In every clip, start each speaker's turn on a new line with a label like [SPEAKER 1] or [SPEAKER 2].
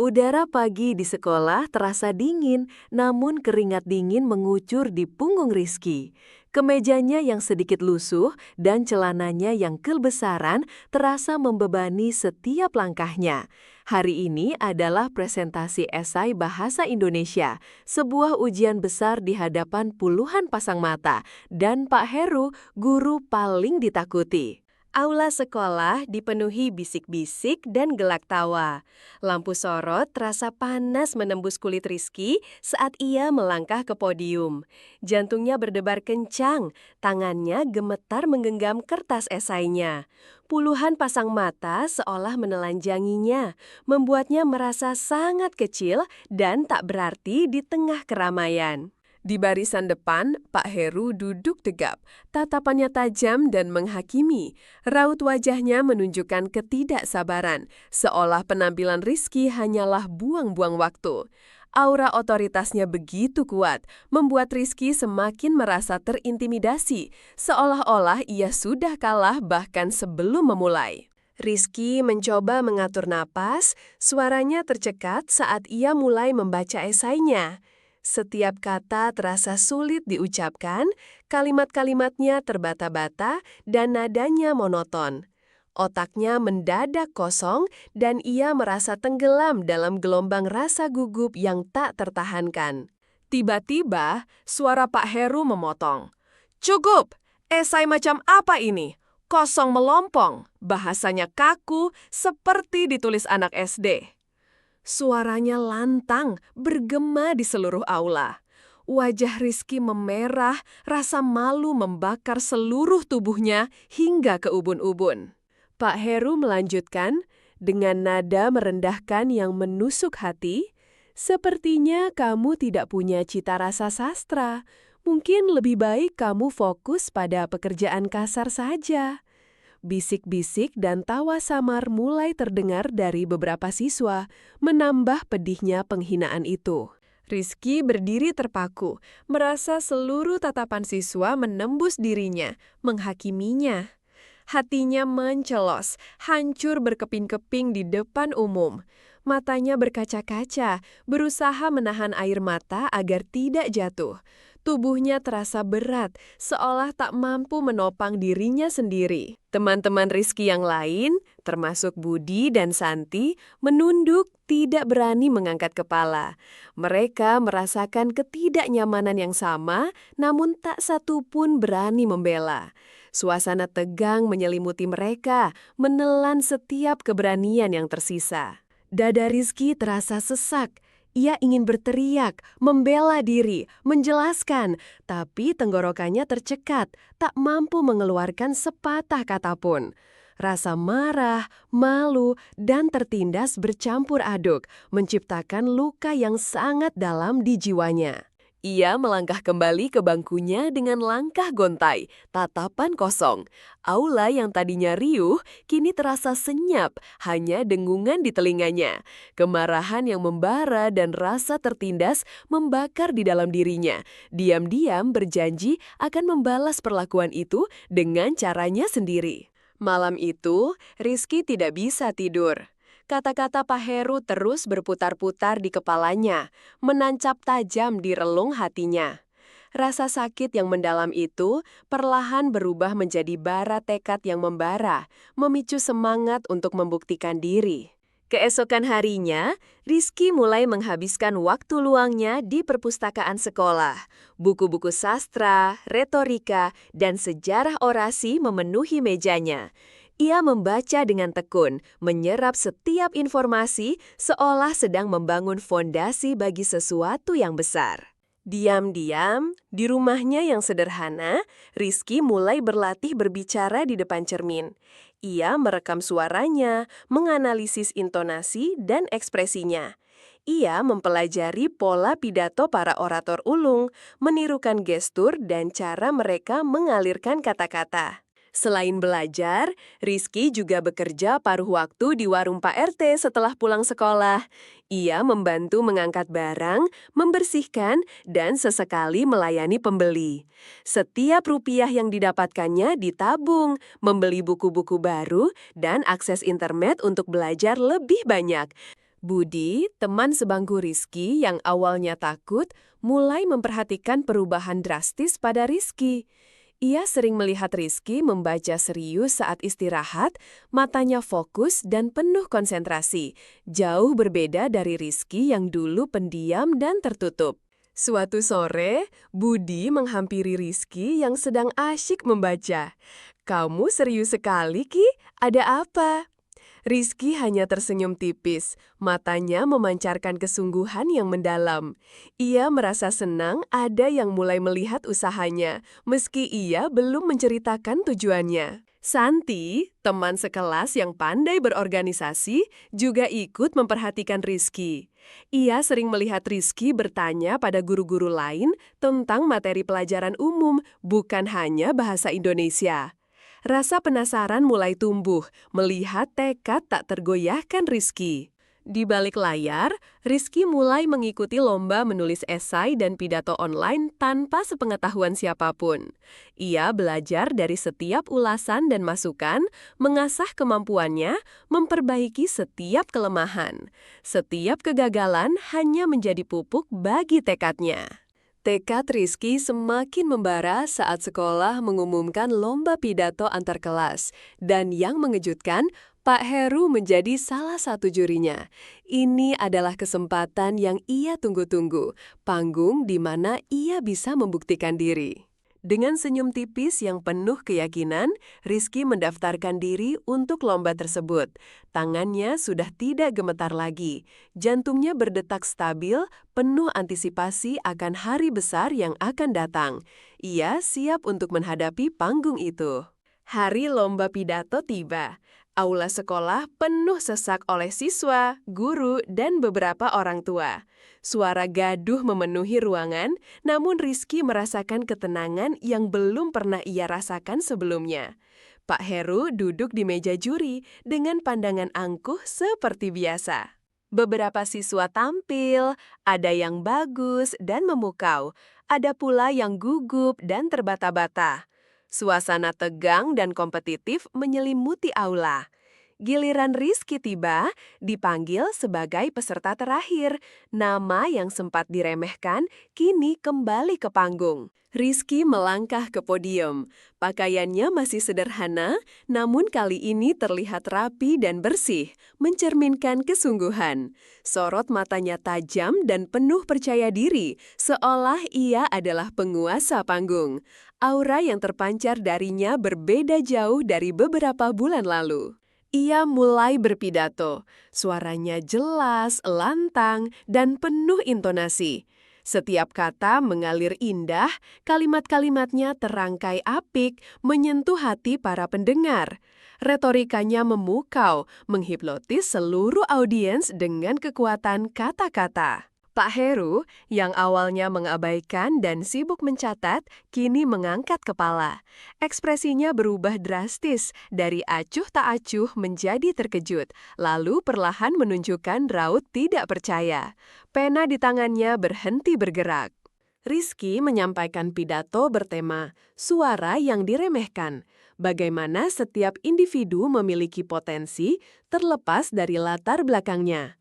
[SPEAKER 1] Udara pagi di sekolah terasa dingin, namun keringat dingin mengucur di punggung Rizky. Kemejanya yang sedikit lusuh dan celananya yang kebesaran terasa membebani setiap langkahnya. Hari ini adalah presentasi esai Bahasa Indonesia, sebuah ujian besar di hadapan puluhan pasang mata, dan Pak Heru, guru paling ditakuti. Aula sekolah dipenuhi bisik-bisik dan gelak tawa. Lampu sorot terasa panas menembus kulit Rizky saat ia melangkah ke podium. Jantungnya berdebar kencang, tangannya gemetar menggenggam kertas esainya. Puluhan pasang mata seolah menelanjanginya, membuatnya merasa sangat kecil dan tak berarti di tengah keramaian. Di barisan depan, Pak Heru duduk tegap, tatapannya tajam dan menghakimi. Raut wajahnya menunjukkan ketidaksabaran, seolah penampilan Rizky hanyalah buang-buang waktu. Aura otoritasnya begitu kuat, membuat Rizky semakin merasa terintimidasi, seolah-olah ia sudah kalah bahkan sebelum memulai. Rizky mencoba mengatur napas, suaranya tercekat saat ia mulai membaca esainya. Setiap kata terasa sulit diucapkan, kalimat-kalimatnya terbata-bata dan nadanya monoton. Otaknya mendadak kosong dan ia merasa tenggelam dalam gelombang rasa gugup yang tak tertahankan. Tiba-tiba, suara Pak Heru memotong. "Cukup! Esai macam apa ini? Kosong melompong, bahasanya kaku seperti ditulis anak SD." Suaranya lantang, bergema di seluruh aula. Wajah Rizky memerah, rasa malu membakar seluruh tubuhnya hingga ke ubun-ubun. Pak Heru melanjutkan dengan nada merendahkan yang menusuk hati, "Sepertinya kamu tidak punya cita rasa sastra. Mungkin lebih baik kamu fokus pada pekerjaan kasar saja." Bisik-bisik dan tawa samar mulai terdengar dari beberapa siswa, menambah pedihnya penghinaan itu. Rizky berdiri terpaku, merasa seluruh tatapan siswa menembus dirinya, menghakiminya. Hatinya mencelos, hancur berkeping-keping di depan umum. Matanya berkaca-kaca, berusaha menahan air mata agar tidak jatuh. Tubuhnya terasa berat, seolah tak mampu menopang dirinya sendiri. Teman-teman Rizky yang lain, termasuk Budi dan Santi, menunduk, tidak berani mengangkat kepala. Mereka merasakan ketidaknyamanan yang sama, namun tak satu pun berani membela. Suasana tegang menyelimuti mereka, menelan setiap keberanian yang tersisa. Dada Rizky terasa sesak. Ia ingin berteriak, membela diri, menjelaskan, tapi tenggorokannya tercekat, tak mampu mengeluarkan sepatah kata pun. Rasa marah, malu, dan tertindas bercampur aduk, menciptakan luka yang sangat dalam di jiwanya. Ia melangkah kembali ke bangkunya dengan langkah gontai, tatapan kosong. Aula yang tadinya riuh, kini terasa senyap, hanya dengungan di telinganya. Kemarahan yang membara dan rasa tertindas membakar di dalam dirinya. Diam-diam berjanji akan membalas perlakuan itu dengan caranya sendiri. Malam itu, Rizky tidak bisa tidur. Kata-kata Pak Heru terus berputar-putar di kepalanya, menancap tajam di relung hatinya. Rasa sakit yang mendalam itu perlahan berubah menjadi bara tekad yang membara, memicu semangat untuk membuktikan diri. Keesokan harinya, Rizky mulai menghabiskan waktu luangnya di perpustakaan sekolah. Buku-buku sastra, retorika, dan sejarah orasi memenuhi mejanya. Ia membaca dengan tekun, menyerap setiap informasi seolah sedang membangun fondasi bagi sesuatu yang besar. Diam-diam, di rumahnya yang sederhana, Rizky mulai berlatih berbicara di depan cermin. Ia merekam suaranya, menganalisis intonasi dan ekspresinya. Ia mempelajari pola pidato para orator ulung, menirukan gestur dan cara mereka mengalirkan kata-kata. Selain belajar, Rizky juga bekerja paruh waktu di warung Pak RT setelah pulang sekolah. Ia membantu mengangkat barang, membersihkan, dan sesekali melayani pembeli. Setiap rupiah yang didapatkannya ditabung, membeli buku-buku baru, dan akses internet untuk belajar lebih banyak. Budi, teman sebangku Rizky yang awalnya takut, mulai memperhatikan perubahan drastis pada Rizky. Ia sering melihat Rizky membaca serius saat istirahat, matanya fokus dan penuh konsentrasi, jauh berbeda dari Rizky yang dulu pendiam dan tertutup. Suatu sore, Budi menghampiri Rizky yang sedang asyik membaca. "Kamu serius sekali, Ki? Ada apa?" Rizky hanya tersenyum tipis, matanya memancarkan kesungguhan yang mendalam. Ia merasa senang ada yang mulai melihat usahanya, meski ia belum menceritakan tujuannya. Santi, teman sekelas yang pandai berorganisasi, juga ikut memperhatikan Rizky. Ia sering melihat Rizky bertanya pada guru-guru lain tentang materi pelajaran umum, bukan hanya bahasa Indonesia. Rasa penasaran mulai tumbuh melihat tekad tak tergoyahkan Rizky. Di balik layar, Rizky mulai mengikuti lomba menulis esai dan pidato online tanpa sepengetahuan siapapun. Ia belajar dari setiap ulasan dan masukan, mengasah kemampuannya, memperbaiki setiap kelemahan. Setiap kegagalan hanya menjadi pupuk bagi tekadnya. Tekad Rizky semakin membara saat sekolah mengumumkan lomba pidato antar kelas. Dan yang mengejutkan, Pak Heru menjadi salah satu jurinya. Ini adalah kesempatan yang ia tunggu-tunggu, panggung di mana ia bisa membuktikan diri. Dengan senyum tipis yang penuh keyakinan, Rizky mendaftarkan diri untuk lomba tersebut. Tangannya sudah tidak gemetar lagi. Jantungnya berdetak stabil, penuh antisipasi akan hari besar yang akan datang. Ia siap untuk menghadapi panggung itu. Hari lomba pidato tiba. Aula sekolah penuh sesak oleh siswa, guru, dan beberapa orang tua. Suara gaduh memenuhi ruangan, namun Rizky merasakan ketenangan yang belum pernah ia rasakan sebelumnya. Pak Heru duduk di meja juri dengan pandangan angkuh seperti biasa. Beberapa siswa tampil, ada yang bagus dan memukau, ada pula yang gugup dan terbata-bata. Suasana tegang dan kompetitif menyelimuti aula. Giliran Rizky tiba, dipanggil sebagai peserta terakhir. Nama yang sempat diremehkan kini kembali ke panggung. Rizky melangkah ke podium. Pakaiannya masih sederhana, namun kali ini terlihat rapi dan bersih, mencerminkan kesungguhan. Sorot matanya tajam dan penuh percaya diri, seolah ia adalah penguasa panggung. Aura yang terpancar darinya berbeda jauh dari beberapa bulan lalu. Ia mulai berpidato, suaranya jelas, lantang, dan penuh intonasi. Setiap kata mengalir indah, kalimat-kalimatnya terangkai apik, menyentuh hati para pendengar. Retorikanya memukau, menghipnotis seluruh audiens dengan kekuatan kata-kata. Pak Heru, yang awalnya mengabaikan dan sibuk mencatat, kini mengangkat kepala. Ekspresinya berubah drastis, dari acuh tak acuh menjadi terkejut, lalu perlahan menunjukkan raut tidak percaya. Pena di tangannya berhenti bergerak. Rizky menyampaikan pidato bertema "Suara yang diremehkan". Bagaimana setiap individu memiliki potensi terlepas dari latar belakangnya.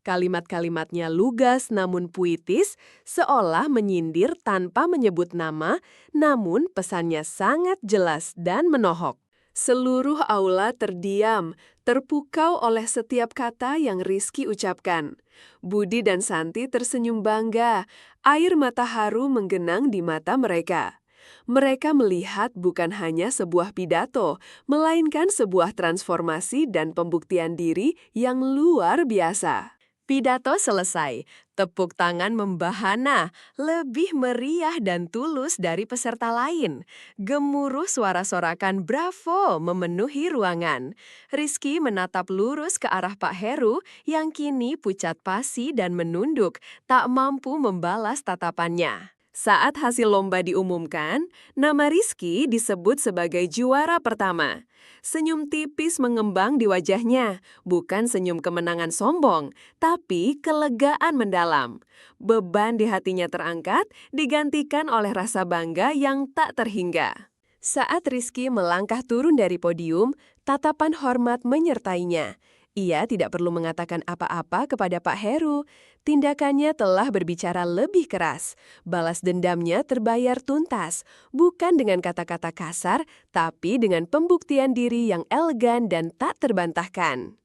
[SPEAKER 1] Kalimat-kalimatnya lugas namun puitis, seolah menyindir tanpa menyebut nama, namun pesannya sangat jelas dan menohok. Seluruh aula terdiam, terpukau oleh setiap kata yang Rizky ucapkan. Budi dan Santi tersenyum bangga, air mata haru menggenang di mata mereka. Mereka melihat bukan hanya sebuah pidato, melainkan sebuah transformasi dan pembuktian diri yang luar biasa. Pidato selesai, tepuk tangan membahana, lebih meriah dan tulus dari peserta lain. Gemuruh suara sorakan bravo memenuhi ruangan. Rizky menatap lurus ke arah Pak Heru yang kini pucat pasi dan menunduk, tak mampu membalas tatapannya. Saat hasil lomba diumumkan, nama Rizky disebut sebagai juara pertama. Senyum tipis mengembang di wajahnya, bukan senyum kemenangan sombong, tapi kelegaan mendalam. Beban di hatinya terangkat, digantikan oleh rasa bangga yang tak terhingga. Saat Rizky melangkah turun dari podium, tatapan hormat menyertainya. Ia tidak perlu mengatakan apa-apa kepada Pak Heru. Tindakannya telah berbicara lebih keras. Balas dendamnya terbayar tuntas, bukan dengan kata-kata kasar, tapi dengan pembuktian diri yang elegan dan tak terbantahkan.